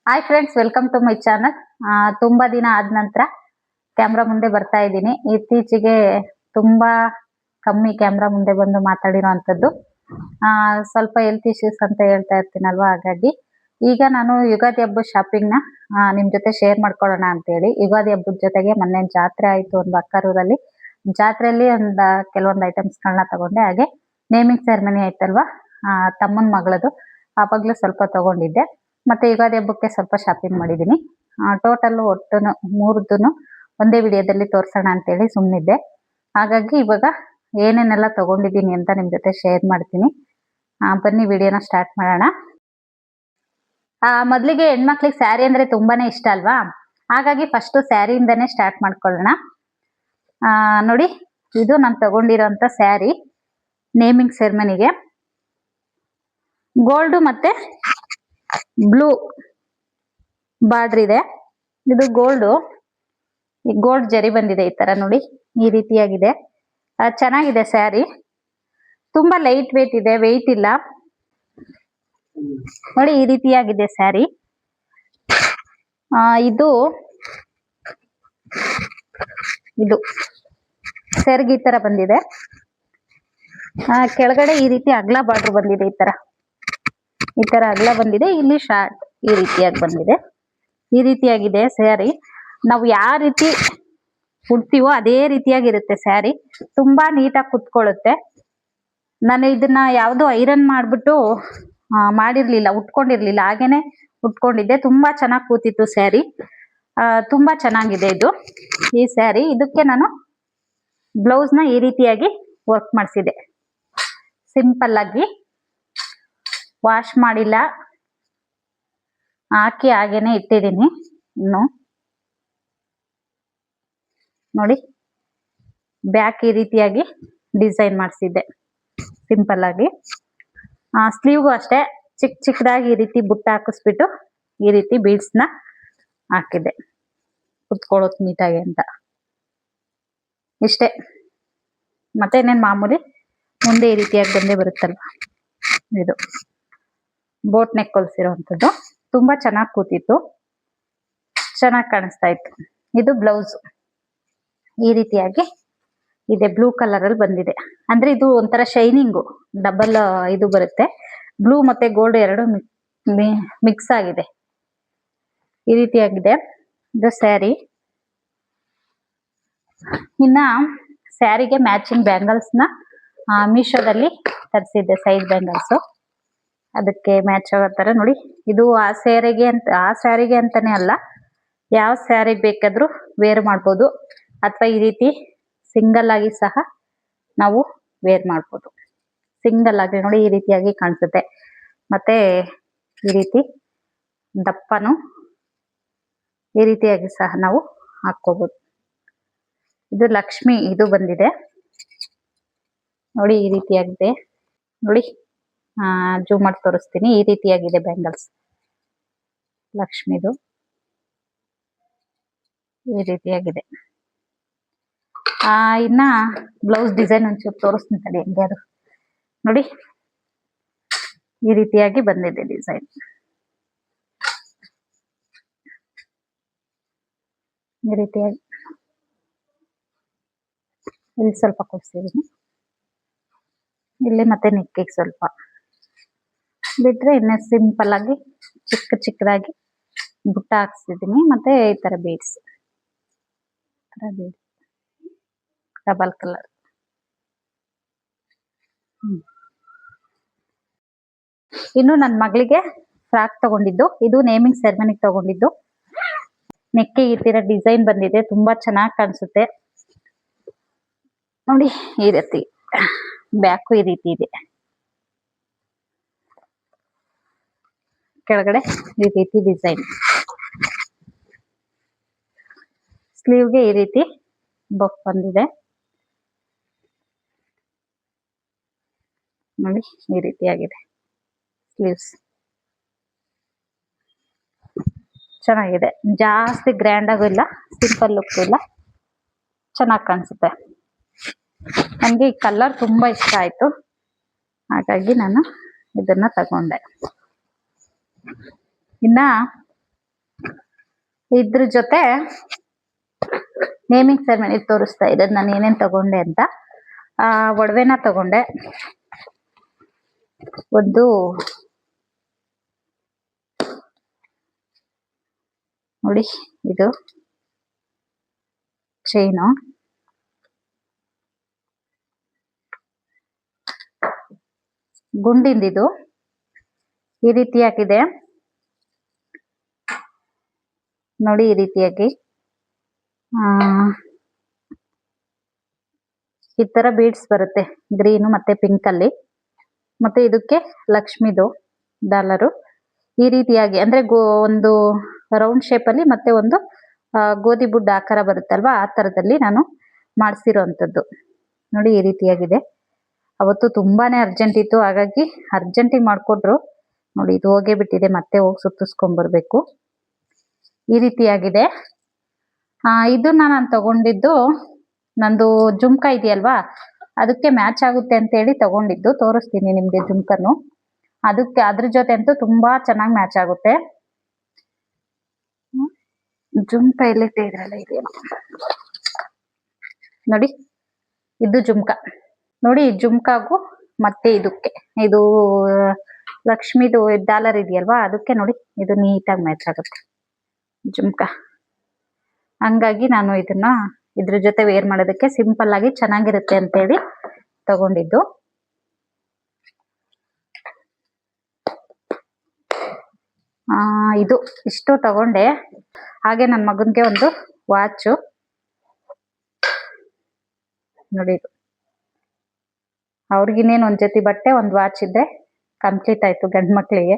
Hi friends, welcome to my channel. ತುಂಬಾ ದಿನ ಆದ ನಂತರ ಕ್ಯಾಮ್ರಾ ಮುಂದೆ ಬರ್ತಾ ಇದ್ದೀನಿ. ಇತ್ತೀಚೆಗೆ ತುಂಬಾ ಕಮ್ಮಿ ಕ್ಯಾಮ್ರಾ ಮುಂದೆ ಬಂದು ಮಾತಾಡಿರೋ ಅಂಥದ್ದು. ಸ್ವಲ್ಪ ಹೆಲ್ತ್ ಇಶ್ಯೂಸ್ ಅಂತ ಹೇಳ್ತಾ ಇರ್ತೀನಲ್ವಾ, ಹಾಗಾಗಿ ಈಗ ನಾನು ಯುಗಾದಿ ಹಬ್ಬದ ಶಾಪಿಂಗ್ನ ನಿಮ್ ಜೊತೆ ಶೇರ್ ಮಾಡ್ಕೊಳ್ಳೋಣ ಅಂತೇಳಿ. ಯುಗಾದಿ ಹಬ್ಬದ ಜೊತೆಗೆ ಮೊನ್ನೆ ಜಾತ್ರೆ ಆಯ್ತು ಒಂದು ಅಕ್ಕರೂರಲ್ಲಿ. ಜಾತ್ರೆಯಲ್ಲಿ ಕೆಲವೊಂದು ಐಟಮ್ಸ್ಗಳನ್ನ ತಗೊಂಡೆ. ಹಾಗೆ ನೇಮಿಂಗ್ ಸೆರೆಮನಿ ಆಯ್ತಲ್ವಾ, ತಮ್ಮನ ಮಗಳದು, ಆವಾಗಲೂ ಸ್ವಲ್ಪ ತಗೊಂಡಿದ್ದೆ. ಮತ್ತೆ ಯುಗಾದಿ ಹಬ್ಬಕ್ಕೆ ಸ್ವಲ್ಪ ಶಾಪಿಂಗ್ ಮಾಡಿದ್ದೀನಿ. ಟೋಟಲ್ ಒಟ್ಟು ಮೂರದ್ದು ಒಂದೇ ವಿಡಿಯೋದಲ್ಲಿ ತೋರಿಸೋಣ ಅಂತೇಳಿ ಸುಮ್ಮನಿದ್ದೆ. ಹಾಗಾಗಿ ಇವಾಗ ಏನೇನೆಲ್ಲ ತಗೊಂಡಿದ್ದೀನಿ ಅಂತ ನಿಮ್ ಜೊತೆ ಶೇರ್ ಮಾಡ್ತೀನಿ. ಬನ್ನಿ ವಿಡಿಯೋನ ಸ್ಟಾರ್ಟ್ ಮಾಡೋಣ. ಮೊದಲಿಗೆ ಹೆಣ್ಮಕ್ಳಿಗೆ ಸ್ಯಾರಿ ಅಂದ್ರೆ ತುಂಬಾನೇ ಇಷ್ಟ ಅಲ್ವಾ, ಹಾಗಾಗಿ ಫಸ್ಟ್ ಸ್ಯಾರಿಯಿಂದನೇ ಸ್ಟಾರ್ಟ್ ಮಾಡ್ಕೊಳ್ಳೋಣ. ನೋಡಿ, ಇದು ನಾನು ತಗೊಂಡಿರೋಂಥ ಸ್ಯಾರಿ ನೇಮಿಂಗ್ ಸೆರೆಮನಿಗೆ. ಗೋಲ್ಡ್ ಮತ್ತೆ ಬ್ಲೂ ಬಾರ್ಡರ್ ಇದೆ. ಇದು ಗೋಲ್ಡ್ ಜರಿ ಬಂದಿದೆ ಈ ತರ ನೋಡಿ, ಈ ರೀತಿಯಾಗಿದೆ. ಚೆನ್ನಾಗಿದೆ ಸ್ಯಾರಿ, ತುಂಬಾ ಲೈಟ್ ವೇಟ್ ಇದೆ, ವೆಯ್ಟ್ ಇಲ್ಲ ನೋಡಿ, ಈ ರೀತಿಯಾಗಿದೆ ಸ್ಯಾರಿ. ಇದು ಸೆರ್ಗ್ ಈ ತರ ಬಂದಿದೆ. ಕೆಳಗಡೆ ಈ ರೀತಿ ಅಗ್ಲ ಬಾರ್ಡರ್ ಬಂದಿದೆ, ಈ ತರ ಅಗ್ಲ ಬಂದಿದೆ. ಇಲ್ಲಿ ಶಾರ್ಟ್ ಈ ರೀತಿಯಾಗಿ ಬಂದಿದೆ. ಈ ರೀತಿಯಾಗಿದೆ ಸ್ಯಾರಿ. ನಾವು ಯಾವ ರೀತಿ ಉಡ್ತೀವೋ ಅದೇ ರೀತಿಯಾಗಿರುತ್ತೆ ಸ್ಯಾರಿ. ತುಂಬಾ ನೀಟಾಗಿ ಕುತ್ಕೊಳ್ಳುತ್ತೆ. ನಾನು ಇದನ್ನ ಯಾವ್ದು ಐರನ್ ಮಾಡ್ಬಿಟ್ಟು ಮಾಡಿರ್ಲಿಲ್ಲ, ಉಟ್ಕೊಂಡಿರ್ಲಿಲ್ಲ, ಹಾಗೇನೆ ಉಟ್ಕೊಂಡಿದ್ದೆ. ತುಂಬಾ ಚೆನ್ನಾಗಿ ಕೂತಿತ್ತು ಸ್ಯಾರಿ. ತುಂಬಾ ಚೆನ್ನಾಗಿದೆ ಇದು ಈ ಸ್ಯಾರಿ. ಇದಕ್ಕೆ ನಾನು ಬ್ಲೌಸ್ ನ ಈ ರೀತಿಯಾಗಿ ವರ್ಕ್ ಮಾಡಿಸಿದೆ. ಸಿಂಪಲ್ ಆಗಿ ವಾಶ್ ಮಾಡಿಲ್ಲ, ಹಾಕಿ ಹಾಗೇನೆ ಇಟ್ಟಿದ್ದೀನಿ. ಇನ್ನು ನೋಡಿ, ಬ್ಯಾಕ್ ಈ ರೀತಿಯಾಗಿ ಡಿಸೈನ್ ಮಾಡಿಸಿದ್ದೆ ಸಿಂಪಲ್ ಆಗಿ. ಸ್ಲೀವ್ಗೂ ಅಷ್ಟೇ ಚಿಕ್ಕದಾಗಿ ಈ ರೀತಿ ಬುಟ್ಟ ಹಾಕಿಸ್ಬಿಟ್ಟು ಈ ರೀತಿ ಬೀಡ್ಸ್ ನ ಹಾಕಿದ್ದೆ, ಕುತ್ಕೊಳ್ಳೋದು ನೀಟಾಗಿ ಅಂತ. ಇಷ್ಟೇ, ಮತ್ತೆ ಇನ್ನೇನು ಮಾಮೂಲಿ ಮುಂದೆ ಈ ರೀತಿಯಾಗಿ ಬಂದೇ ಬರುತ್ತಲ್ವಾ. ಇದು ಬೋಟ್ ನೆಕ್ ಹೊಲ್ಸಿರೋಂಥದ್ದು, ತುಂಬಾ ಚೆನ್ನಾಗಿ ಕೂತಿತ್ತು, ಚೆನ್ನಾಗಿ ಕಾಣಿಸ್ತಾ ಇತ್ತು. ಇದು ಬ್ಲೌಸ್ ಈ ರೀತಿಯಾಗಿ ಇದೆ, ಬ್ಲೂ ಕಲರ್ ಅಲ್ಲಿ ಬಂದಿದೆ. ಅಂದ್ರೆ ಇದು ಒಂಥರ ಶೈನಿಂಗು, ಡಬಲ್ ಇದು ಬರುತ್ತೆ, ಬ್ಲೂ ಮತ್ತೆ ಗೋಲ್ಡ್ ಎರಡು ಮಿಕ್ಸ್ ಆಗಿದೆ. ಈ ರೀತಿಯಾಗಿದೆ ಇದು ಸ್ಯಾರಿ. ಇನ್ನ ಸ್ಯಾರಿಗೆ ಮ್ಯಾಚಿಂಗ್ ಬ್ಯಾಂಗಲ್ಸ್ ನ ಮೀಶೋದಲ್ಲಿ ತರಿಸಿದ್ದೆ, ಸೈಡ್ ಬ್ಯಾಂಗಲ್ಸ್. ಅದಕ್ಕೆ ಮ್ಯಾಚ್ ಆಗೋ ತರ ನೋಡಿ. ಇದು ಆ ಸ್ಯಾರಿಗೆ ಅಂತಾನೆ ಅಲ್ಲ, ಯಾವ ಸ್ಯಾರಿ ಬೇಕಾದ್ರೂ ವೇರ್ ಮಾಡ್ಬೋದು, ಅಥವಾ ಈ ರೀತಿ ಸಿಂಗಲ್ ಆಗಿ ಸಹ ನಾವು ವೇರ್ ಮಾಡ್ಬೋದು. ಸಿಂಗಲ್ ಆಗಿ ನೋಡಿ ಈ ರೀತಿಯಾಗಿ ಕಾಣಿಸುತ್ತೆ. ಮತ್ತೆ ಈ ರೀತಿ ದಪ್ಪನು ಈ ರೀತಿಯಾಗಿ ಸಹ ನಾವು ಹಾಕೋಬಹುದು. ಇದು ಲಕ್ಷ್ಮಿ ಇದು ಬಂದಿದೆ ನೋಡಿ, ಈ ರೀತಿಯಾಗಿದೆ ನೋಡಿ. ಜೂಮ್ ಮಾಡಿ ತೋರಿಸ್ತೀನಿ. ಈ ರೀತಿಯಾಗಿದೆ ಬ್ಯಾಂಗಲ್ಸ್ ಲಕ್ಷ್ಮಿದು, ಈ ರೀತಿಯಾಗಿದೆ. ಇನ್ನ ಬ್ಲೌಸ್ ಡಿಸೈನ್ ಒಂಚೂರು ತೋರಿಸ್ತೀನಿ ತಡಿ. ಹೆಂಗೆ ಅದು ನೋಡಿ, ಈ ರೀತಿಯಾಗಿ ಬಂದಿದೆ ಡಿಸೈನ್. ಈ ರೀತಿಯಾಗಿ ಇಲ್ಲಿ ಸ್ವಲ್ಪ ಕೊಡ್ಸಿದೀನಿ, ಇಲ್ಲಿ ಮತ್ತೆ ನೆಕ್ಕಿಗೆ ಸ್ವಲ್ಪ ಬಿಟ್ರೆ ಇನ್ನು ಸಿಂಪಲ್ ಆಗಿ ಚಿಕ್ಕದಾಗಿ ಬುಟ್ಟ ಹಾಕ್ಸಿದೀನಿ. ಮತ್ತೆ ಈ ತರ ಬೀಡ್ಸ್, ಡಬಲ್ ಕಲರ್. ಇನ್ನು ನನ್ನ ಮಗಳಿಗೆ ಫ್ರಾಕ್ ತಗೊಂಡಿದ್ದು, ಇದು ನೇಮಿಂಗ್ ಸೆರೆಮನಿಗೆ ತಗೊಂಡಿದ್ದು. ನೆಕ್ಕಿಗೆ ಈ ತರ ಡಿಸೈನ್ ಬಂದಿದೆ, ತುಂಬಾ ಚೆನ್ನಾಗಿ ಕಾಣಿಸುತ್ತೆ ನೋಡಿ. ಈ ರೀತಿ ಬ್ಯಾಕು ಈ ರೀತಿ ಇದೆ, ಕೆಳಗಡೆ ಈ ರೀತಿ ಡಿಸೈನ್. ಸ್ಲೀವ್ಗೆ ಈ ರೀತಿ ಬಫ್ ಬಂದಿದೆ ನೋಡಿ, ಈ ರೀತಿಯಾಗಿದೆ ಸ್ಲೀವ್ಸ್. ಚೆನ್ನಾಗಿದೆ, ಜಾಸ್ತಿ ಗ್ರ್ಯಾಂಡ್ ಆಗೂ ಇಲ್ಲ, ಸಿಂಪಲ್ ಲುಕ್ ಇಲ್ಲ, ಚೆನ್ನಾಗಿ ಕಾಣಿಸುತ್ತೆ. ನನಗೆ ಈ ಕಲರ್ ತುಂಬಾ ಇಷ್ಟ ಆಯ್ತು, ಹಾಗಾಗಿ ನಾನು ಇದನ್ನ ತಗೊಂಡೆ. ಇನ್ನ ಇದ್ರ ಜೊತೆ ನೇಮಿಂಗ್ ಸೆರೆಮನಿ ತೋರಿಸ್ತಾ ಇರೋದು ನಾನು ಏನೇನ್ ತಗೊಂಡೆ ಅಂತ. ಒಡವೆನ ತಗೊಂಡೆ, ಒಂದು ನೋಡಿ ಇದು ಚೈನು, ಗುಂಡಿಂದಿದು ಈ ರೀತಿಯಾಗಿದೆ ನೋಡಿ. ಈ ರೀತಿಯಾಗಿ ಈ ತರ ಬೀಡ್ಸ್ ಬರುತ್ತೆ ಗ್ರೀನು ಮತ್ತೆ ಪಿಂಕ್ ಅಲ್ಲಿ. ಮತ್ತೆ ಇದಕ್ಕೆ ಲಕ್ಷ್ಮಿದು ಡಾಲರು ಈ ರೀತಿಯಾಗಿ ಅಂದ್ರೆ ಒಂದು ರೌಂಡ್ ಶೇಪ್ ಅಲ್ಲಿ ಮತ್ತೆ ಒಂದು ಗೋಧಿ ಬುಡ್ಡ ಆಕಾರ ಬರುತ್ತಲ್ವಾ ಆ ತರದಲ್ಲಿ ನಾನು ಮಾಡಿಸಿರೋಂಥದ್ದು ನೋಡಿ. ಈ ರೀತಿಯಾಗಿದೆ. ಅವತ್ತು ತುಂಬಾನೇ ಅರ್ಜೆಂಟ್ ಇತ್ತು, ಹಾಗಾಗಿ ಅರ್ಜೆಂಟಿಗೆ ಮಾಡ್ಕೊಟ್ರು ನೋಡಿ. ಇದು ಹೋಗೇ ಬಿಟ್ಟಿದೆ, ಮತ್ತೆ ಹೋಗಿ ಸುತ್ತಿಸ್ಕೊಂಡ್ ಬರ್ಬೇಕು. ಈ ರೀತಿಯಾಗಿದೆ. ಇದನ್ನ ನಾನು ತಗೊಂಡಿದ್ದು ನಂದು ಜುಮ್ಕಾ ಇದೆಯಲ್ವಾ ಅದಕ್ಕೆ ಮ್ಯಾಚ್ ಆಗುತ್ತೆ ಅಂತ ಹೇಳಿ ತಗೊಂಡಿದ್ದು. ತೋರಿಸ್ತೀನಿ ನಿಮ್ಗೆ ಜುಮ್ಕನ್ನು. ಅದಕ್ಕೆ ಅದ್ರ ಜೊತೆ ಅಂತೂ ತುಂಬಾ ಚೆನ್ನಾಗಿ ಮ್ಯಾಚ್ ಆಗುತ್ತೆ. ಜುಮ್ಕಾ ಎಲ್ಲಿಟ್ಟೆ ಇದ್ರಲ್ಲ ಇದೇನು ನೋಡಿ. ಇದು ಜುಮ್ಕಾ ನೋಡಿ. ಜುಮ್ಕಾಗೂ ಮತ್ತೆ ಇದಕ್ಕೆ ಇದು ಲಕ್ಷ್ಮಿದು ಡಾಲರ್ ಇದೆಯಲ್ವಾ ಅದಕ್ಕೆ ನೋಡಿ ಇದು ನೀಟಾಗಿ ಮ್ಯಾಚ್ ಆಗುತ್ತೆ ಜುಮ್ಕಾ. ಹಂಗಾಗಿ ನಾನು ಇದನ್ನ ಇದ್ರ ಜೊತೆ ವೇರ್ ಮಾಡೋದಕ್ಕೆ ಸಿಂಪಲ್ ಆಗಿ ಚೆನ್ನಾಗಿರುತ್ತೆ ಅಂತ ಹೇಳಿ ತಗೊಂಡಿದ್ದು. ಇದು ಇಷ್ಟು ತಗೊಂಡೆ. ಹಾಗೆ ನನ್ನ ಮಗನ್ಗೆ ಒಂದು ವಾಚು ನೋಡಿ. ಇದು ಅವ್ರಿಗಿನ್ನೇನು ಒಂದ್ ಜೊತೆ ಬಟ್ಟೆ ಒಂದು ವಾಚ್ ಇದ್ರೆ ಕಂಪ್ಲೀಟ್ ಆಯ್ತು ಗಂಡ್ ಮಕ್ಳಿಗೆ.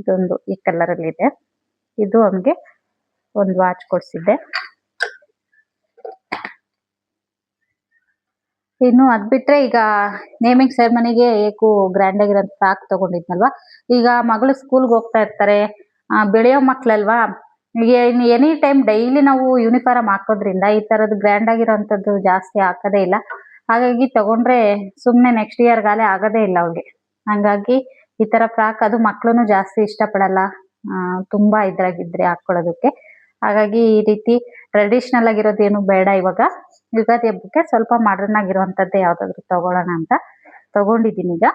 ಇದೊಂದು ಈ ಕಲರ್ ಅಲ್ಲಿ ಇದೆ. ಇದು ಅವನಿಗೆ ಒಂದು ವಾಚ್ ಕೊಡ್ಸಿದ್ದೆ. ಇನ್ನು ಅದ್ ಬಿಟ್ರೆ ಈಗ ನೇಮಿಂಗ್ ಸೆರೆಮನಿಗೆ ಏಕು ಗ್ರ್ಯಾಂಡ್ ಆಗಿರೋ ಫ್ರಾಕ್ ತಗೊಂಡಿದ್ನಲ್ವಾ. ಈಗ ಮಗಳು ಸ್ಕೂಲ್ಗೆ ಹೋಗ್ತಾ ಇರ್ತಾರೆ, ಬೆಳೆಯೋ ಮಕ್ಳಲ್ವಾ. ಎನಿ ಟೈಮ್ ಡೈಲಿ ನಾವು ಯೂನಿಫಾರ್ಮ್ ಹಾಕೋದ್ರಿಂದ ಈ ತರದ್ ಗ್ರ್ಯಾಂಡ್ ಆಗಿರೋಂಥದ್ದು ಜಾಸ್ತಿ ಹಾಕೋದೇ ಇಲ್ಲ. ಹಾಗಾಗಿ ತಗೊಂಡ್ರೆ ಸುಮ್ನೆ ನೆಕ್ಸ್ಟ್ ಇಯರ್ ಗಾಲೆ ಆಗೋದೇ ಇಲ್ಲ ಅವ್ಳಿಗೆ. ಹಂಗಾಗಿ ಈ ತರ ಫ್ರಾಕ್ ಅದು ಮಕ್ಳುನು ಜಾಸ್ತಿ ಇಷ್ಟಪಡಲ್ಲ, ತುಂಬಾ ಇದ್ರಾಗಿದ್ರೆ ಹಾಕೊಳ್ಳೋದಕ್ಕೆ. ಹಾಗಾಗಿ ಈ ರೀತಿ ಟ್ರೆಡಿಷನಲ್ ಆಗಿರೋದೇನು ಬೇಡ ಇವಾಗ. ಯುಗಾದಿ ಹಬ್ಬಕ್ಕೆ ಸ್ವಲ್ಪ ಮಾಡರ್ನ್ ಆಗಿರುವಂತದ್ದೇ ಯಾವ್ದಾದ್ರು ತಗೊಳ್ಳೋಣ ಅಂತ ತಗೊಂಡಿದ್ದೀನಿ ಈಗ.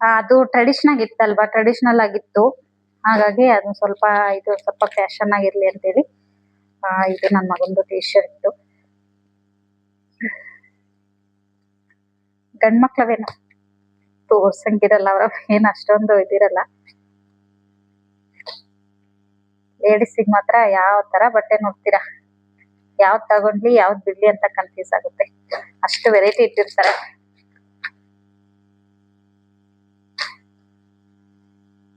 ಅದು ಟ್ರೆಡಿಷನಲ್ ಆಗಿತ್ತು. ಹಾಗಾಗಿ ಅದು ಸ್ವಲ್ಪ ಇದು ಸ್ವಲ್ಪ ಫ್ಯಾಷನ್ ಆಗಿರ್ಲಿ ಅಂತೇಳಿ ಇದು ನನ್ನ ಮಗಂದು ಟೀ ಶರ್ಟ್. ಗಂಡ್ ಮಕ್ಳವೇನು ತೋರ್ಸಂಗಿರಲ್ಲ, ಅವ್ರ ಏನ್ ಅಷ್ಟೊಂದು ಇದಿರಲ್ಲ. ಲೇಡೀಸಿಗೆ ಮಾತ್ರ ಯಾವ ತರ ಬಟ್ಟೆ ನೋಡ್ತೀರಾ, ಯಾವ್ದ್ ತಗೊಂಡ್ಲಿ ಯಾವ್ದ್ ಬಿಡ್ಲಿ ಅಂತ ಕನ್ಫ್ಯೂಸ್ ಆಗುತ್ತೆ. ಅಷ್ಟು ವೆರೈಟಿ ಇಟ್ಟಿರ್ತಾರೆ.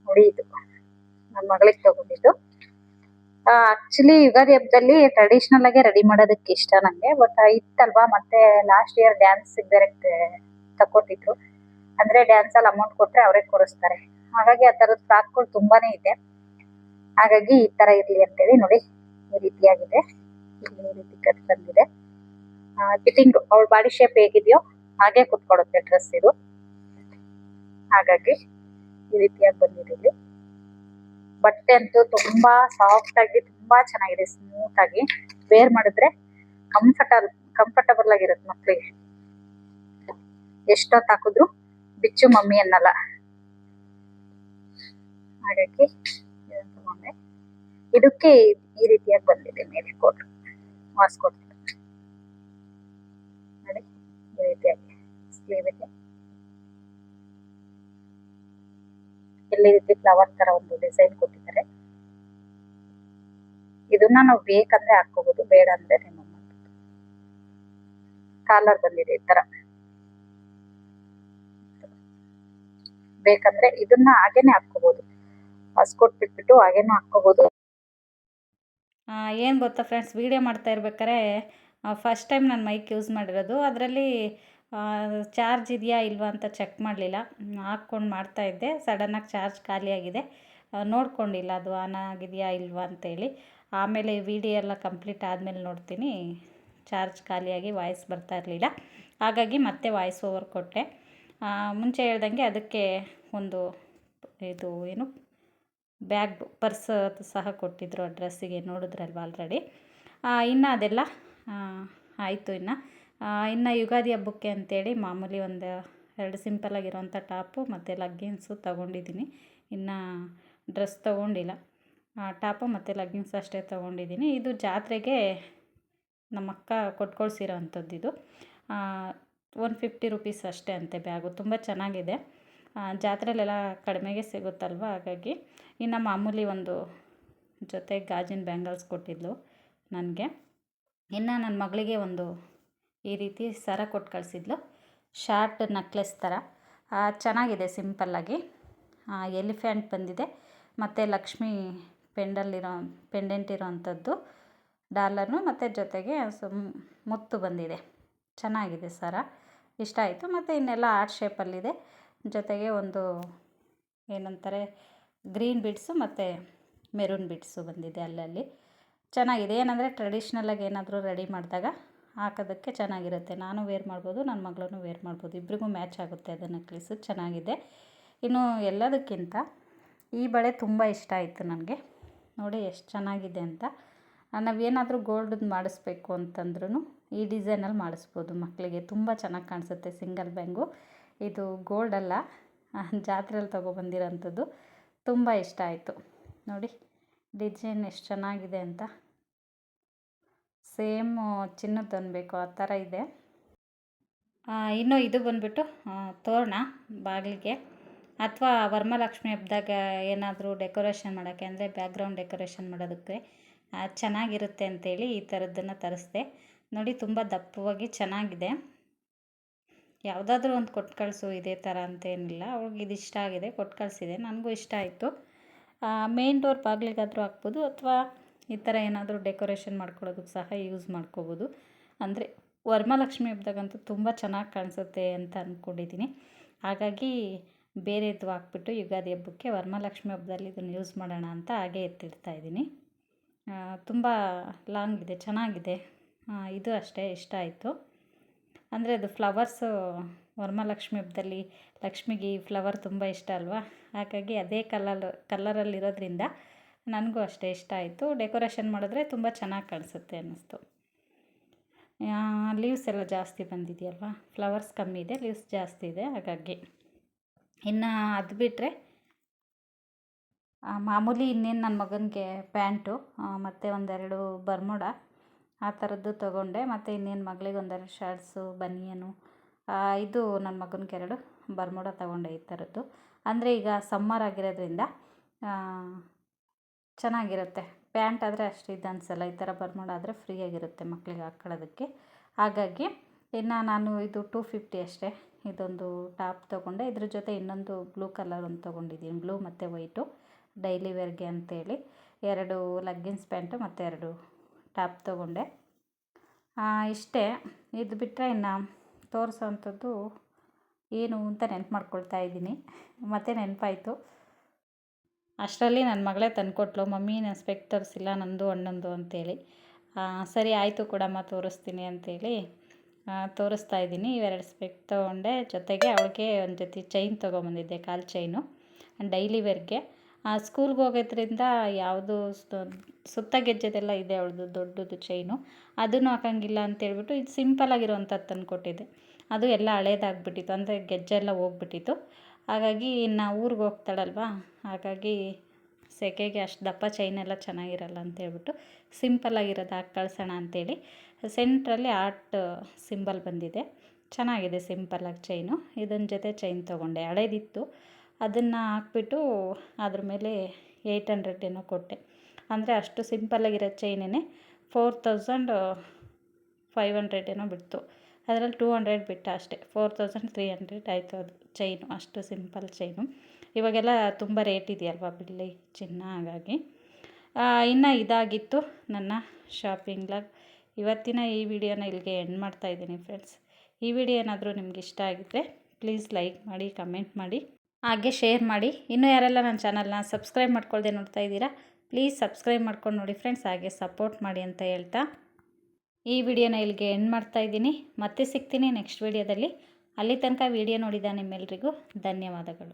ನೋಡಿ ಇದು ನನ್ನ ಮಗಳಿಗೆ ತಗೊಂಡಿದ್ದು. ಆಕ್ಚುಲಿ ಯುಗಾದಿ ಹಬ್ಬದಲ್ಲಿ ಟ್ರೆಡಿಷನಲ್ ಆಗಿ ರೆಡಿ ಮಾಡೋದಕ್ಕೆ ಇಷ್ಟ ನಂಗೆ. ಬಟ್ ಇತ್ತಲ್ವಾ, ಮತ್ತೆ ಲಾಸ್ಟ್ ಇಯರ್ ಡ್ಯಾನ್ಸ್ ಬೇರೆ ತಕೊಟ್ಟಿದ್ರು. ಅಂದ್ರೆ ಡ್ಯಾನ್ಸ್ ಅಲ್ಲಿ ಅಮೌಂಟ್ ಕೊಟ್ರೆ ಅವರೇ ಕೊಡಿಸ್ತಾರೆ. ಹಾಗಾಗಿ ಆ ತರದ ಫ್ರಾಕ್ಗಳು ತುಂಬಾನೇ ಇದೆ. ಹಾಗಾಗಿ ಈ ತರ ಇರ್ಲಿ ಅಂತೇಳಿ ನೋಡಿ ಈ ರೀತಿಯಾಗಿದೆ. ಈ ರೀತಿ ಕಟ್ ಬಂದಿದೆ. ಫಿಟ್ಟಿಂಗ್ ಅವಳ ಬಾಡಿ ಶೇಪ್ ಹೇಗಿದೆಯೋ ಹಾಗೆ ಕುತ್ಕೊಳ್ಳುತ್ತೆ ಡ್ರೆಸ್ ಇದು. ಹಾಗಾಗಿ ಈ ರೀತಿಯಾಗಿ ಬಂದಿದೆ. ಇಲ್ಲಿ ಬಟ್ಟೆ ಅಂತೂ ತುಂಬಾ ಸಾಫ್ಟ್ ಆಗಿ ತುಂಬಾ ಚೆನ್ನಾಗಿದೆ, ಸ್ಮೂತ್ ಆಗಿ ವೇರ್ ಮಾಡಿದ್ರೆ ಕಂಫರ್ಟಬಲ್ ಆಗಿರುತ್ತೆ ಮಕ್ಳಿಗೆ. ಎಷ್ಟೊತ್ತು ಹಾಕಿದ್ರು ಬಿಚ್ಚು ಮಮ್ಮಿ ಅನ್ನಲ್ಲ. ಹಾಗಾಗಿ ತಗೊಂಡೆ. ಇದಕ್ಕೆ ಈ ರೀತಿಯಾಗಿ ಬಂದಿದೆ ಮೇಲೆ ಕೋಟ್ ವಾಸ್ಕೋಟ್ ನೋಡಿ. ಈ ರೀತಿಯಾಗಿ ಸ್ಲೀವ್ ಇದೆ. ಇಲ್ಲಿ ರೀತಿ ಫ್ಲವರ್ ತರ ಒಂದು ಡಿಸೈನ್ ಕೊಟ್ಟಿದ್ದಾರೆ. ಇದನ್ನ ನಾವು ಬೇಕಂದ್ರೆ ಹಾಕೋಬಹುದು, ಬೇಡ ಅಂದ್ರೆ ರಿಮೂವ್ ಮಾಡಬಹುದು. ಕಾಲರ್ ಬಂದಿದೆ ಈ ತರ. ಬೇಕಂದ್ರೆ ಇದನ್ನ ಹಾಗೇನೆ ಹಾಕೋಬಹುದು, ವಾಸ್ಕೋಟ್ ಬಿಟ್ಬಿಟ್ಟು ಹಾಗೇನು ಹಾಕೋಬಹುದು. ಏನು ಗೊತ್ತಾ ಫ್ರೆಂಡ್ಸ್, ವಿಡಿಯೋ ಮಾಡ್ತಾ ಇರ್ಬೇಕಾದ್ರೆ ಫಸ್ಟ್ ಟೈಮ್ ನಾನು ಮೈಕ್ ಯೂಸ್ ಮಾಡಿರೋದು. ಅದರಲ್ಲಿ ಚಾರ್ಜ್ ಇದೆಯಾ ಇಲ್ವಾ ಅಂತ ಚೆಕ್ ಮಾಡಲಿಲ್ಲ. ಹಾಕ್ಕೊಂಡು ಮಾಡ್ತಾಯಿದ್ದೆ. ಸಡನ್ನಾಗಿ ಚಾರ್ಜ್ ಖಾಲಿಯಾಗಿದೆ. ನೋಡ್ಕೊಂಡಿಲ್ಲ ಅದು ಆನ್ ಆಗಿದೆಯಾ ಇಲ್ವಾ ಅಂತೇಳಿ. ಆಮೇಲೆ ವಿಡಿಯೋ ಎಲ್ಲ ಕಂಪ್ಲೀಟ್ ಆದಮೇಲೆ ನೋಡ್ತೀನಿ ಚಾರ್ಜ್ ಖಾಲಿಯಾಗಿ ವಾಯ್ಸ್ ಬರ್ತಾ ಇರಲಿಲ್ಲ. ಹಾಗಾಗಿ ಮತ್ತೆ ವಾಯ್ಸ್ ಓವರ್ ಕೊಟ್ಟೆ. ಮುಂಚೆ ಹೇಳ್ದಂಗೆ ಅದಕ್ಕೆ ಒಂದು ಇದು ಏನು ಬ್ಯಾಗ್ ಪರ್ಸ್ ಸಹ ಕೊಟ್ಟಿದ್ದರು ಆ ಡ್ರೆಸ್ಸಿಗೆ, ನೋಡಿದ್ರಲ್ವ ಆಲ್ರೆಡಿ. ಇನ್ನು ಅದೆಲ್ಲ ಆಯಿತು. ಇನ್ನು ಯುಗಾದಿ ಹಬ್ಬಕ್ಕೆ ಅಂತೇಳಿ ಮಾಮೂಲಿ ಒಂದು 2 ಸಿಂಪಲ್ಲಾಗಿರೋಂಥ ಟಾಪು ಮತ್ತು ಲಗ್ಗಿನ್ಸು ತೊಗೊಂಡಿದ್ದೀನಿ. ಇನ್ನು ಡ್ರೆಸ್ ತೊಗೊಂಡಿಲ್ಲ. ಟಾಪು ಮತ್ತು ಲಗ್ಗಿನ್ಸ್ ಅಷ್ಟೇ ತೊಗೊಂಡಿದ್ದೀನಿ. ಇದು ಜಾತ್ರೆಗೆ ನಮ್ಮಕ್ಕ ಕೊಟ್ಟು ಕಳಿಸಿರೋ ಅಂಥದ್ದು. ಇದು 150 ರುಪೀಸ್ ಅಷ್ಟೇ ಅಂತೆ ಬ್ಯಾಗು. ತುಂಬ ಚೆನ್ನಾಗಿದೆ. ಜಾತ್ರೆಲೆಲ್ಲ ಕಡಿಮೆಗೆ ಸಿಗುತ್ತಲ್ವ, ಹಾಗಾಗಿ. ಇನ್ನು ಮಾಮೂಲಿ ಒಂದು ಜೊತೆ ಗಾಜಿನ ಬ್ಯಾಂಗಲ್ಸ್ ಕೊಟ್ಟಿದ್ಲು ನನಗೆ. ಇನ್ನು ನನ್ನ ಮಗಳಿಗೆ ಒಂದು ಈ ರೀತಿ ಸರ ಕೊಟ್ಟು ಕಳಿಸಿದ್ಲು, ಶಾರ್ಟ್ ನೆಕ್ಲೆಸ್ ಥರ. ಚೆನ್ನಾಗಿದೆ, ಸಿಂಪಲ್ಲಾಗಿ. ಎಲಿಫೆಂಟ್ ಬಂದಿದೆ ಮತ್ತು ಲಕ್ಷ್ಮಿ ಪೆಂಡೆಂಟ್ ಇರೋ ಅಂಥದ್ದು ಡಾಲರ್ನು, ಮತ್ತು ಜೊತೆಗೆ ಮುತ್ತು ಬಂದಿದೆ. ಚೆನ್ನಾಗಿದೆ ಸರ, ಇಷ್ಟ ಆಯಿತು. ಮತ್ತು ಇನ್ನೆಲ್ಲ ಆರ್ಟ್ ಶೇಪಲ್ಲಿದೆ. ಜೊತೆಗೆ ಒಂದು ಏನಂತಾರೆ ಗ್ರೀನ್ ಬಿಡ್ಸು ಮತ್ತು ಮೆರೂನ್ ಬಿಡ್ಸು ಬಂದಿದೆ ಅಲ್ಲಲ್ಲಿ. ಚೆನ್ನಾಗಿದೆ. ಏನಂದರೆ ಟ್ರೆಡಿಷ್ನಲಾಗಿ ಏನಾದರೂ ರೆಡಿ ಮಾಡಿದಾಗ ಹಾಕೋದಕ್ಕೆ ಚೆನ್ನಾಗಿರುತ್ತೆ. ನಾನು ವೇರ್ ಮಾಡ್ಬೋದು, ನನ್ನ ಮಗಳೂ ವೇರ್ ಮಾಡ್ಬೋದು, ಇಬ್ರಿಗೂ ಮ್ಯಾಚ್ ಆಗುತ್ತೆ ಅದು ನೆಕ್ಲೆಸ್ಸು. ಚೆನ್ನಾಗಿದೆ. ಇನ್ನು ಎಲ್ಲದಕ್ಕಿಂತ ಈ ಬಳೆ ತುಂಬ ಇಷ್ಟ ಆಯಿತು ನನಗೆ. ನೋಡಿ ಎಷ್ಟು ಚೆನ್ನಾಗಿದೆ ಅಂತ. ನಾವೇನಾದರೂ ಗೋಲ್ಡದ್ದು ಮಾಡಿಸ್ಬೇಕು ಅಂತಂದ್ರೂ ಈ ಡಿಸೈನಲ್ಲಿ ಮಾಡಿಸ್ಬೋದು ಮಕ್ಕಳಿಗೆ. ತುಂಬ ಚೆನ್ನಾಗಿ ಕಾಣಿಸುತ್ತೆ ಸಿಂಗಲ್ ಬ್ಯಾಂಗು. ಇದು ಗೋಲ್ಡ್ ಅಲ್ಲ, ಜಾತ್ರೆಯಲ್ಲಿ ತೊಗೊಬಂದಿರೋಂಥದ್ದು. ತುಂಬ ಇಷ್ಟ ಆಯಿತು. ನೋಡಿ ಡಿಸೈನ್ ಎಷ್ಟು ಚೆನ್ನಾಗಿದೆ ಅಂತ. ಸೇಮು ಚಿನ್ನದ್ದು ಅನ್ಬೇಕು ಆ ಥರ ಇದೆ. ಇನ್ನು ಇದು ಬಂದುಬಿಟ್ಟು ತೋರಣ ಬಾಗಿಲಿಗೆ, ಅಥವಾ ವರಮಹಾಲಕ್ಷ್ಮಿ ಹಬ್ಬದಾಗ ಏನಾದರೂ ಡೆಕೋರೇಷನ್ ಮಾಡೋಕ್ಕೆ, ಅಂದರೆ ಬ್ಯಾಕ್ಗ್ರೌಂಡ್ ಡೆಕೋರೇಷನ್ ಮಾಡೋದಕ್ಕೆ ಚೆನ್ನಾಗಿರುತ್ತೆ ಅಂತೇಳಿ ಈ ಥರದ್ದನ್ನು ತರಿಸ್ದೆ. ನೋಡಿ ತುಂಬ ದಪ್ಪವಾಗಿ ಚೆನ್ನಾಗಿದೆ. ಯಾವುದಾದ್ರೂ ಒಂದು ಕೊಟ್ಟು ಕಳಿಸು ಇದೇ ಥರ ಅಂತೇನಿಲ್ಲ, ಅವ್ಳಿಗೆ ಇದು ಇಷ್ಟ ಆಗಿದೆ ಕೊಟ್ಟು ಕಳಿಸಿದೆ. ನನಗೂ ಇಷ್ಟ ಆಯಿತು. ಮೇನ್ ಡೋರ್ ಬಾಗಿಲಿಗಾದರೂ ಹಾಕ್ಬೋದು, ಅಥವಾ ಈ ಥರ ಏನಾದರೂ ಡೆಕೋರೇಷನ್ ಮಾಡ್ಕೊಳ್ಳೋದಕ್ಕೆ ಸಹ ಯೂಸ್ ಮಾಡ್ಕೋಬೋದು. ಅಂದರೆ ವರಮಹಾಲಕ್ಷ್ಮಿ ಹಬ್ಬದಾಗಂತೂ ತುಂಬ ಚೆನ್ನಾಗಿ ಕಾಣಿಸುತ್ತೆ ಅಂತ ಅಂದ್ಕೊಂಡಿದ್ದೀನಿ. ಹಾಗಾಗಿ ಬೇರೆದು ಹಾಕ್ಬಿಟ್ಟು ಯುಗಾದಿ ಹಬ್ಬಕ್ಕೆ ವರಮಹಾಲಕ್ಷ್ಮಿ ಹಬ್ಬದಲ್ಲಿ ಇದನ್ನು ಯೂಸ್ ಮಾಡೋಣ ಅಂತ ಹಾಗೆ ಎತ್ತಿಡ್ತಾಯಿದ್ದೀನಿ. ತುಂಬ ಲಾಂಗ್ ಇದೆ, ಚೆನ್ನಾಗಿದೆ. ಇದು ಅಷ್ಟೇ ಇಷ್ಟ ಆಯಿತು. ಅಂದರೆ ಅದು ಫ್ಲವರ್ಸು ವರಮಹಾಲಕ್ಷ್ಮಿ ಹಬ್ಬದಲ್ಲಿ ಲಕ್ಷ್ಮಿಗೆ ಈ ಫ್ಲವರ್ ತುಂಬ ಇಷ್ಟ ಅಲ್ವಾ, ಹಾಗಾಗಿ ಅದೇ ಕಲರಲ್ಲಿರೋದ್ರಿಂದ ನನಗೂ ಅಷ್ಟೇ ಇಷ್ಟ ಆಯಿತು. ಡೆಕೋರೇಷನ್ ಮಾಡಿದ್ರೆ ತುಂಬ ಚೆನ್ನಾಗಿ ಕಾಣಿಸುತ್ತೆ ಅನ್ನಿಸ್ತು. ಲೀವ್ಸ್ ಎಲ್ಲ ಜಾಸ್ತಿ ಬಂದಿದೆಯಲ್ವಾ, ಫ್ಲವರ್ಸ್ ಕಮ್ಮಿ ಇದೆ, ಲೀವ್ಸ್ ಜಾಸ್ತಿ ಇದೆ, ಹಾಗಾಗಿ. ಇನ್ನು ಅದು ಬಿಟ್ಟರೆ ಮಾಮೂಲಿ ಇನ್ನೇನು ನನ್ನ ಮಗನಿಗೆ ಪ್ಯಾಂಟು ಮತ್ತು ಒಂದೆರಡು ಬರ್ಮುಡ ಆ ಥರದ್ದು ತೊಗೊಂಡೆ. ಮತ್ತು ಇನ್ನೇನು ಮಗಳಿಗೆ ಒಂದೆರಡು ಶರ್ಟ್ಸು, ಬನಿಯನು. ಇದು ನನ್ನ ಮಗನಿಗೆ 2 ಬರ್ಮುಡ ತೊಗೊಂಡೆ ಈ ಥರದ್ದು. ಅಂದರೆ ಈಗ ಸಮ್ಮರ್ ಆಗಿರೋದ್ರಿಂದ ಚೆನ್ನಾಗಿರುತ್ತೆ. ಪ್ಯಾಂಟ್ ಆದರೆ ಅಷ್ಟು ಇದು ಅನಿಸಲ್ಲ, ಈ ಥರ ಬರ್ಮುಡ ಆದರೆ ಫ್ರೀಯಾಗಿರುತ್ತೆ ಮಕ್ಕಳಿಗೆ ಹಾಕ್ಕೊಳ್ಳೋದಕ್ಕೆ. ಹಾಗಾಗಿ ಇನ್ನು ನಾನು ಇದು 250 ಅಷ್ಟೇ. ಇದೊಂದು ಟಾಪ್ ತೊಗೊಂಡೆ. ಇದ್ರ ಜೊತೆ ಇನ್ನೊಂದು ಬ್ಲೂ ಕಲರ್ ಒಂದು ತೊಗೊಂಡಿದ್ದೀನಿ, ಬ್ಲೂ ಮತ್ತು ವೈಟು ಡೈಲಿ ವೇರ್ಗೆ ಅಂತೇಳಿ. 2 ಲಗ್ಗಿನ್ಸ್ ಪ್ಯಾಂಟು ಮತ್ತು 2 ಟಾಪ್ ತೊಗೊಂಡೆ. ಇಷ್ಟೇ. ಇದು ಬಿಟ್ಟರೆ ಇನ್ನು ತೋರಿಸೋವಂಥದ್ದು ಏನು ಅಂತ ನೆನ್ಪು ಮಾಡ್ಕೊಳ್ತಾ ಇದ್ದೀನಿ. ಮತ್ತು ನೆನಪಾಯಿತು ಅಷ್ಟರಲ್ಲಿ ನನ್ನ ಮಗಳೇ ತಂದುಕೊಟ್ಲು, ಮಮ್ಮಿ ನಾನು ಸ್ಪೆಕ್ಟ್ ತರಿಸಿಲ್ಲ ನಂದು ಅಣ್ಣಂದು ಅಂತೇಳಿ. ಸರಿ ಆಯಿತು ಕೊಡಮ್ಮ ತೋರಿಸ್ತೀನಿ ಅಂತೇಳಿ ತೋರಿಸ್ತಾ ಇದ್ದೀನಿ. ಇವೆರಡು ಸ್ಪೆಕ್ಟ್ ತೊಗೊಂಡೆ. ಜೊತೆಗೆ ಅವಳಿಗೆ ಒಂದು ಜೊತೆ ಚೈನ್ ತೊಗೊಂಬಂದಿದ್ದೆ, ಕಾಲು ಚೈನು ಡೈಲಿ ವೇರ್ಗೆ. ಸ್ಕೂಲ್ಗೆ ಹೋಗೋದ್ರಿಂದ ಯಾವುದು ಸುತ್ತ ಗೆಜ್ಜೆದೆಲ್ಲ ಇದೆ ಅವಳದು ದೊಡ್ಡದು ಚೈನು, ಅದನ್ನು ಹಾಕೋಂಗಿಲ್ಲ ಅಂತೇಳ್ಬಿಟ್ಟು ಇದು ಸಿಂಪಲ್ಲಾಗಿರೋವಂಥದ್ದು ತಂದುಕೊಟ್ಟಿದ್ದೆ. ಅದು ಎಲ್ಲ ಹಳೇದಾಗ್ಬಿಟ್ಟಿತ್ತು, ಅಂದರೆ ಗೆಜ್ಜೆ ಎಲ್ಲ ಹೋಗ್ಬಿಟ್ಟಿತ್ತು. ಹಾಗಾಗಿ ಇನ್ನು ಊರಿಗೆ ಹೋಗ್ತಾಳಲ್ವ, ಹಾಗಾಗಿ ಸೆಕೆಗೆ ಅಷ್ಟು ದಪ್ಪ ಚೈನೆಲ್ಲ ಚೆನ್ನಾಗಿರಲ್ಲ ಅಂತೇಳ್ಬಿಟ್ಟು ಸಿಂಪಲ್ಲಾಗಿರೋದು ಹಾಕಿ ಕಳ್ಸೋಣ ಅಂಥೇಳಿ ಸೆಂಟ್ರಲ್ಲಿ ಆರ್ಟ್ ಸಿಂಬಲ್ ಬಂದಿದೆ. ಚೆನ್ನಾಗಿದೆ ಸಿಂಪಲ್ಲಾಗಿ ಚೈನು. ಇದೊಂದು ಜೊತೆ ಚೈನ್ ತೊಗೊಂಡೆ, ಹಳೇದಿತ್ತು, ಅದನ್ನು ಹಾಕ್ಬಿಟ್ಟು ಅದ್ರ ಮೇಲೆ 800 ಏನೋ ಕೊಟ್ಟೆ. ಅಂದರೆ ಅಷ್ಟು ಸಿಂಪಲ್ಲಾಗಿರೋ ಚೈನೇ 4500 ಏನೋ ಬಿಡ್ತು. ಅದರಲ್ಲಿ 200 ಬಿಟ್ಟ ಅಷ್ಟೇ, 4300 ಆಯಿತು ಅದು ಚೈನು. ಅಷ್ಟು ಸಿಂಪಲ್ ಚೈನು. ಇವಾಗೆಲ್ಲ ತುಂಬ ರೇಟ್ ಇದೆಯಲ್ವ ಬೆಳ್ಳಿ ಚಿನ್ನ, ಹಾಗಾಗಿ. ಇನ್ನು ಇದಾಗಿತ್ತು ನನ್ನ ಶಾಪಿಂಗ್ ಲಾಗ್. ಇವತ್ತಿನ ಈ ವಿಡಿಯೋನ ಇಲ್ಲಿಗೆ ಎಂಡ್ ಮಾಡ್ತಾಯಿದ್ದೀನಿ ಫ್ರೆಂಡ್ಸ್. ಈ ವಿಡಿಯೋ ಏನಾದರೂ ನಿಮ್ಗೆ ಇಷ್ಟ ಆಗಿದ್ದರೆ ಪ್ಲೀಸ್ ಲೈಕ್ ಮಾಡಿ, ಕಮೆಂಟ್ ಮಾಡಿ, ಹಾಗೆ ಶೇರ್ ಮಾಡಿ. ಇನ್ನೂ ಯಾರೆಲ್ಲ ನನ್ನ ಚಾನಲ್ನ ಸಬ್ಸ್ಕ್ರೈಬ್ ಮಾಡ್ಕೊಳ್ದೆ ನೋಡ್ತಾ ಇದ್ದೀರಾ, ಪ್ಲೀಸ್ ಸಬ್ಸ್ಕ್ರೈಬ್ ಮಾಡ್ಕೊಂಡು ನೋಡಿ ಫ್ರೆಂಡ್ಸ್, ಹಾಗೆ ಸಪೋರ್ಟ್ ಮಾಡಿ ಅಂತ ಹೇಳ್ತಾ ಈ ವಿಡಿಯೋನ ಇಲ್ಲಿಗೆ ಎಂಡ್ ಮಾಡ್ತಾಯಿದ್ದೀನಿ. ಮತ್ತೆ ಸಿಗ್ತೀನಿ ನೆಕ್ಸ್ಟ್ ವಿಡಿಯೋದಲ್ಲಿ. ಅಲ್ಲಿ ತನಕ ವಿಡಿಯೋ ನೋಡಿದ ನಿಮ್ಮೆಲ್ಲರಿಗೂ ಧನ್ಯವಾದಗಳು.